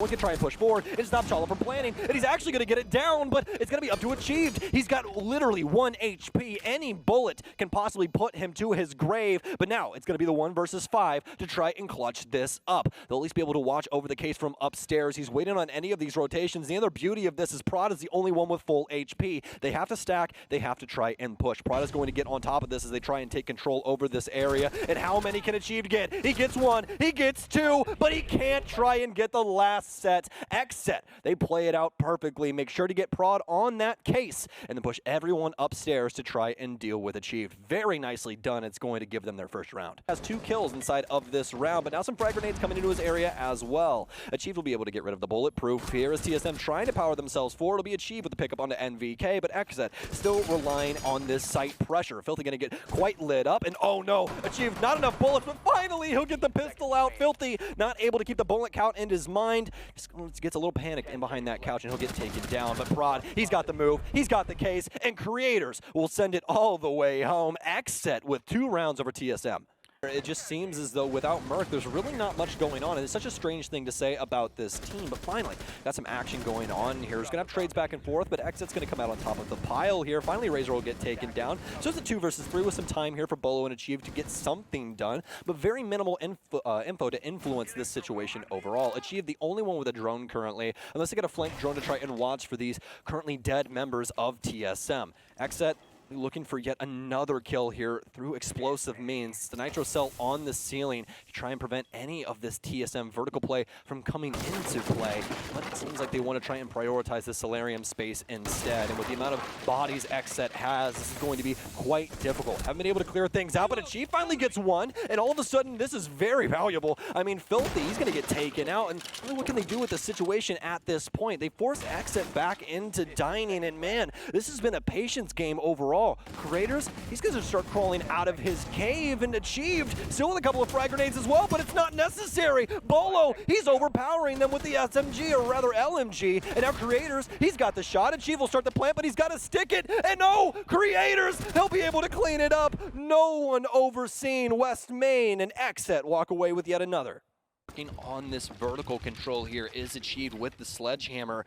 Someone can try and push forward and stop Chala from planning, and he's actually going to get it down, but it's going to be up to Achieved. He's got literally 1 HP. Any bullet can possibly put him to his grave, but now it's going to be the 1 versus 5 to try and clutch this up. They'll at least be able to watch over the case from upstairs. He's waiting on any of these rotations. The other beauty of this is Prod is the only one with full HP. They have to stack, they have to try and push. Prod is going to get on top of this as they try and take control over this area. And how many can Achieved get? He gets 1, he gets 2, but he can't try and get the last set. XSET, they play it out perfectly. Make sure to get Prod on that case and then push everyone upstairs to try and deal with Achieved. Very nicely done. It's going to give them their first round. Has 2 kills inside of this round, but now some frag grenades coming into his area as well. Achieved will be able to get rid of the bulletproof here as TSM trying to power themselves forward. It'll be Achieved with the pickup onto NVK, but XSET still relying on this site pressure. Filthy going to get quite lit up, and oh no, Achieved not enough bullets, but finally he'll get the pistol out. Filthy not able to keep the bullet count in his mind. Just gets a little panicked in behind that couch and he'll get taken down. But Prod, he's got the move, he's got the case, and Creators will send it all the way home. XSET with 2 rounds over TSM. It just seems as though without Merc, there's really not much going on. And it's such a strange thing to say about this team, but finally, got some action going on here. He's going to have trades back and forth, but XSET's going to come out on top of the pile here. Finally, Razor will get taken down. So it's a 2 versus 3 with some time here for Bolo and Achieved to get something done, but very minimal info to influence this situation overall. Achieved the only one with a drone currently, unless they get a flank drone to try and watch for these currently dead members of TSM. XSET looking for yet another kill here through explosive means. The Nitro Cell on the ceiling to try and prevent any of this TSM vertical play from coming into play. But it seems like they want to try and prioritize the Solarium space instead. And with the amount of bodies XSET has, this is going to be quite difficult. Haven't been able to clear things out, but Achieve finally gets 1. And all of a sudden, this is very valuable. I mean, Filthy, he's going to get taken out. And really, what can they do with the situation at this point? They force XSET back into dining. And man, this has been a patience game overall. Creators, he's going to start crawling out of his cave, and Achieved still with a couple of frag grenades as well, but it's not necessary. Bolo, he's overpowering them with the SMG, or rather LMG, and now Creators, he's got the shot. Achieved will start the plant, but he's got to stick it, and no, Creators, they'll be able to clean it up. No one overseen West Main, and XSET walk away with yet another. Working on this vertical control here is Achieved with the sledgehammer.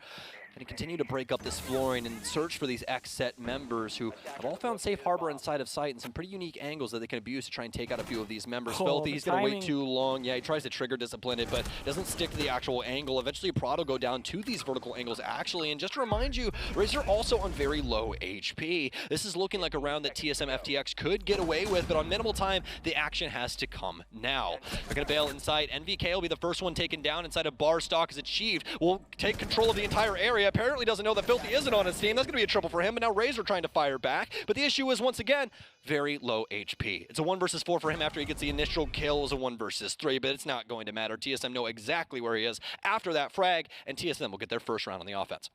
And continue to break up this flooring and search for these XSET members who have all found safe harbor inside of sight and some pretty unique angles that they can abuse to try and take out a few of these members. Filthy, he's going to wait too long. Yeah, he tries to trigger discipline it, but doesn't stick to the actual angle. Eventually, Prod will go down to these vertical angles, actually. And just to remind you, Razor also on very low HP. This is looking like a round that TSM FTX could get away with, but on minimal time, the action has to come now. They're going to bail inside. NVK will be the first one taken down inside of bar stock as Achieved. Will take control of the entire area. Apparently doesn't know that Filthy isn't on his team. That's going to be a trouble for him, but now Razor trying to fire back. But the issue is, once again, very low HP. It's a 1 versus 4 for him after he gets the initial kill. It was a 1 versus 3, but it's not going to matter. TSM know exactly where he is after that frag, and TSM will get their first round on the offense.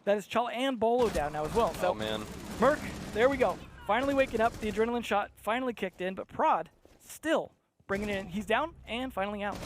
That is Chala and Bolo down now as well. So, oh, man. Merc, there we go. Finally waking up. The adrenaline shot finally kicked in, but Prod still bringing it in. He's down and finally out.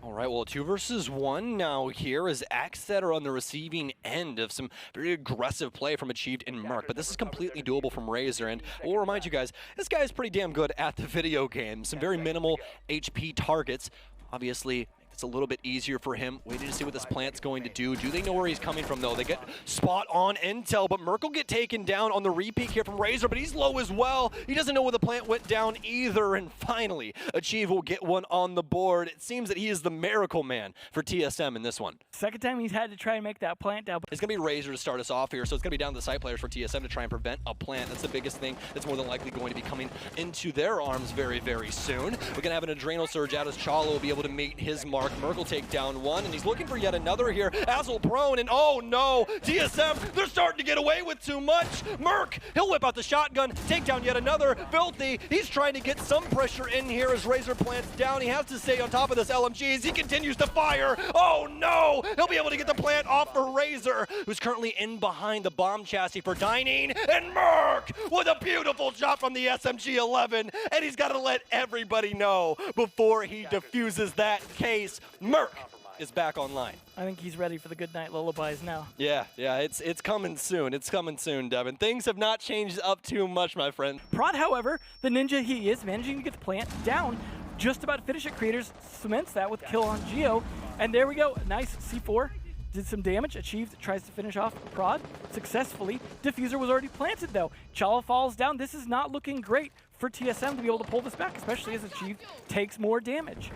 All right, well, 2 versus 1 now here as XSET are on the receiving end of some very aggressive play from Achieved and Merc, but this is completely doable from Razor, and I will remind you guys, this guy is pretty damn good at the video game. Some very minimal HP targets. Obviously, it's a little bit easier for him. Waiting to see what this plant's going to do. Do they know where he's coming from, though? They get spot on intel, but Merc will get taken down on the repeat here from Razor, but he's low as well. He doesn't know where the plant went down either, and finally, Achieve will get one on the board. It seems that he is the miracle man for TSM in this one. Second time he's had to try and make that plant down. It's going to be Razor to start us off here, so it's going to be down to the site players for TSM to try and prevent a plant. That's the biggest thing that's more than likely going to be coming into their arms very, very soon. We're going to have an adrenal surge out as Chala will be able to meet his mark. Merc will take down 1, and he's looking for yet another here. Azel prone, and oh no, TSM, they're starting to get away with too much. Merc, he'll whip out the shotgun, take down yet another. Filthy, he's trying to get some pressure in here as Razor plants down. He has to stay on top of this LMG as he continues to fire. Oh no, he'll be able to get the plant off for Razor, who's currently in behind the bomb chassis for dining, and Merc with a beautiful shot from the SMG-11, and he's got to let everybody know before he diffuses that case. Merc is back online. I think he's ready for the good night lullabies now. Yeah, it's coming soon. It's coming soon, Devin. Things have not changed up too much, my friend. Prod, however, the ninja he is, managing to get the plant down. Just about to finish it. Creators cements that with kill on Geo. And there we go. Nice C4. Did some damage. Achieved tries to finish off Prod successfully. Diffuser was already planted though. Chala falls down. This is not looking great for TSM to be able to pull this back, especially as Achieved takes more damage.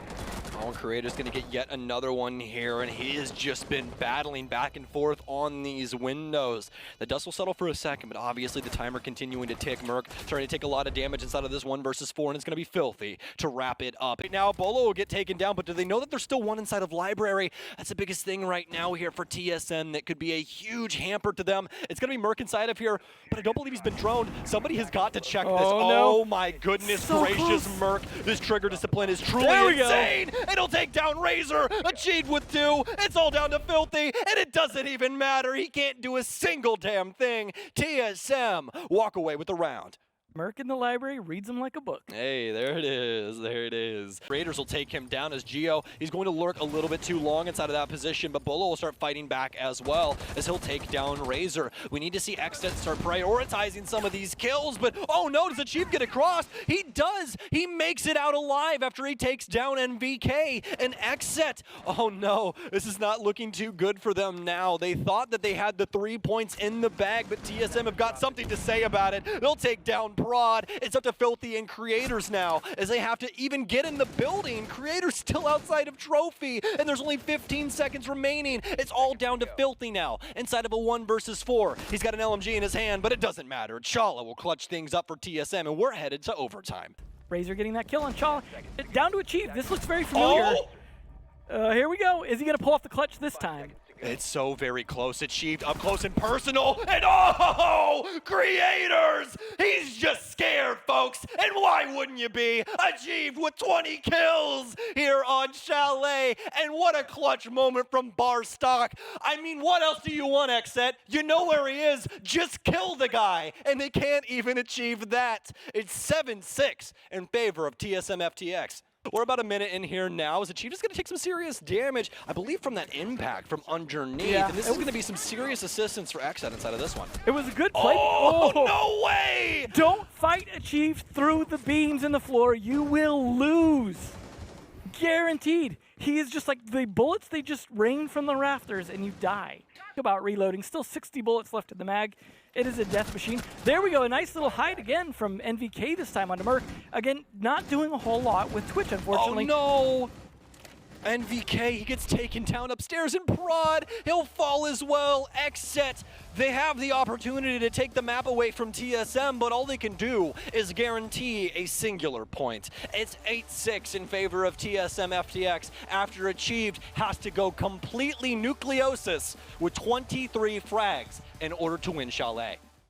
Oh, Creator's going to get yet another one here, and he has just been battling back and forth on these windows. The dust will settle for a second, but obviously the timer continuing to tick. Merc trying to take a lot of damage inside of this 1 versus 4, and it's going to be filthy to wrap it up. Right now, Bolo will get taken down, but do they know that there's still one inside of Library? That's the biggest thing right now here for TSM that could be a huge hamper to them. It's going to be Merc inside of here, but I don't believe he's been droned. Somebody has got to check this. No. Oh my goodness So gracious, close. Merc. This trigger discipline is truly There we go. insane. It'll take down Razor, achieved with 2. It's all down to Filthy, and it doesn't even matter. He can't do a single damn thing. TSM walk away with the round. Merc in the library reads him like a book. Hey, there it is. There it is. Raiders will take him down as Geo. He's going to lurk a little bit too long inside of that position, but Bolo will start fighting back as well as he'll take down Razor. We need to see XSET start prioritizing some of these kills, but oh no, does the Chief get across? He does. He makes it out alive after he takes down NVK and XSET. Oh no, this is not looking too good for them now. They thought that they had the 3 points in the bag, but TSM have got something to say about it. They'll take down Prod. It's up to Filthy and Creators now, as they have to even get in the building. Creators still outside of Trophy, and there's only 15 seconds remaining. It's all down to Filthy now, inside of a 1 versus 4. He's got an LMG in his hand, but it doesn't matter. Chala will clutch things up for TSM, and we're headed to overtime. Razor getting that kill on Chala. Down to Achieve. This looks very familiar. Here we go. Is he going to pull off the clutch this time? It's so very close. Achieved up close and personal. And oh, Creators! He's just scared, folks. And why wouldn't you be? Achieved with 20 kills here on Chalet. And what a clutch moment from Barstock. I mean, what else do you want, XSET? You know where he is. Just kill the guy. And they can't even achieve that. It's 7-6 in favor of TSM FTX. We're about a minute in here now as Achieved is going to take some serious damage, I believe, from that impact from underneath. Yeah, and this is going to be some serious assistance for XSET inside of this one. It was a good play. Oh, no way! Don't fight Achieved through the beams in the floor. You will lose. Guaranteed. He is just like the bullets, they just rain from the rafters and you die. Think about reloading. Still 60 bullets left in the mag. It is a death machine. There we go. A nice little hide again from NVK this time onto Merc. Again, not doing a whole lot with Twitch, unfortunately. Oh, no! NVK, he gets taken down upstairs, and Prod, he'll fall as well. XSET, they have the opportunity to take the map away from TSM, but all they can do is guarantee a singular point. It's 8-6 in favor of TSM FTX after Achieved has to go completely nucleosis with 23 frags in order to win Chalet.